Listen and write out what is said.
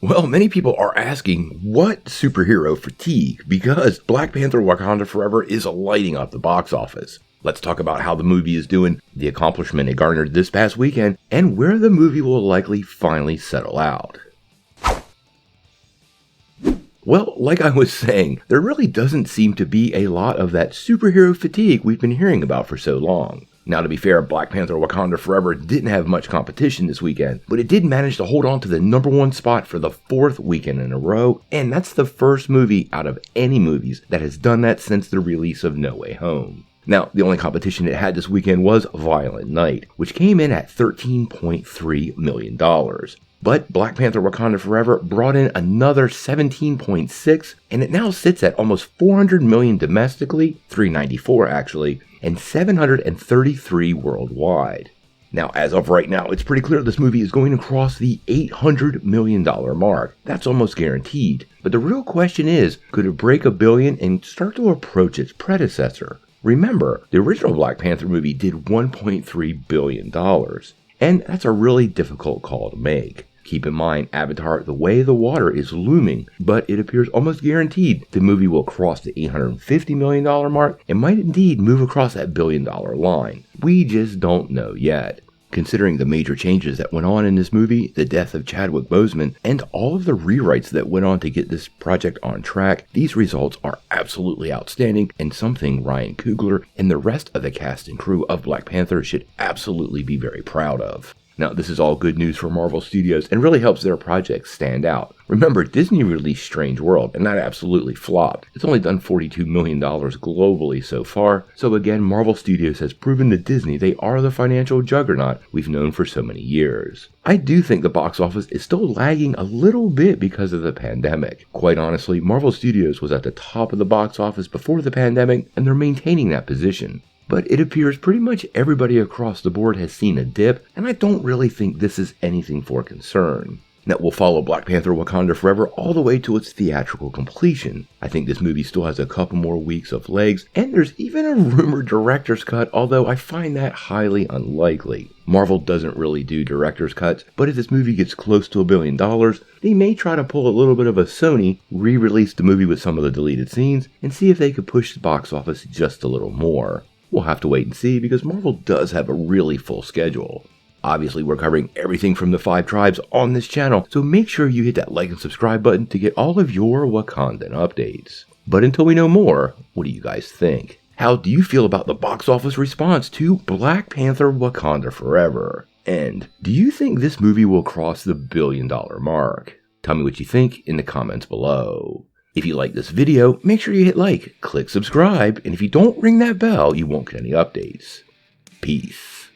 Well, many people are asking what superhero fatigue because Black Panther Wakanda Forever is lighting up the box office. Let's talk about how the movie is doing, the accomplishment it garnered this past weekend, and where the movie will likely finally settle out. Well, like I was saying, there really doesn't seem to be a lot of that superhero fatigue we've been hearing about for so long. Now, to be fair, Black Panther Wakanda Forever didn't have much competition this weekend, but it did manage to hold on to the #1 spot for the 4th weekend in a row, and that's the first movie out of any movies that has done that since the release of No Way Home. Now, the only competition it had this weekend was Violent Night, which came in at $13.3 million. But Black Panther Wakanda Forever brought in another 17.6, and it now sits at almost $400 million domestically, $394 actually, and $733 worldwide. Now, as of right now, it's pretty clear this movie is going to cross the $800 million mark. That's almost guaranteed. But the real question is, could it break $1 billion and start to approach its predecessor? Remember, the original Black Panther movie did $1.3 billion. And that's a really difficult call to make. Keep in mind, Avatar: The Way of the Water is looming, but it appears almost guaranteed the movie will cross the $850 million mark and might indeed move across that $1 billion line. We just don't know yet. Considering the major changes that went on in this movie, the death of Chadwick Boseman, and all of the rewrites that went on to get this project on track, these results are absolutely outstanding and something Ryan Coogler and the rest of the cast and crew of Black Panther should absolutely be very proud of. Now, this is all good news for Marvel Studios and really helps their projects stand out. Remember, Disney released Strange World, and that absolutely flopped. It's only done $42 million globally so far, so again, Marvel Studios has proven to Disney they are the financial juggernaut we've known for so many years. I do think the box office is still lagging a little bit because of the pandemic. Quite honestly, Marvel Studios was at the top of the box office before the pandemic, and they're maintaining that position. But it appears pretty much everybody across the board has seen a dip, and I don't really think this is anything for concern. Now, we'll follow Black Panther Wakanda Forever all the way to its theatrical completion. I think this movie still has a couple more weeks of legs, and there's even a rumored director's cut, although I find that highly unlikely. Marvel doesn't really do director's cuts, but if this movie gets close to $1 billion, they may try to pull a little bit of a Sony, re-release the movie with some of the deleted scenes, and see if they could push the box office just a little more. We'll have to wait and see because Marvel does have a really full schedule. Obviously, we're covering everything from the 5 tribes on this channel, so make sure you hit that like and subscribe button to get all of your Wakandan updates. But until we know more, what do you guys think? How do you feel about the box office response to Black Panther Wakanda Forever? And do you think this movie will cross the $1 billion mark? Tell me what you think in the comments below. If you like this video, make sure you hit like, click subscribe, and if you don't ring that bell, you won't get any updates. Peace.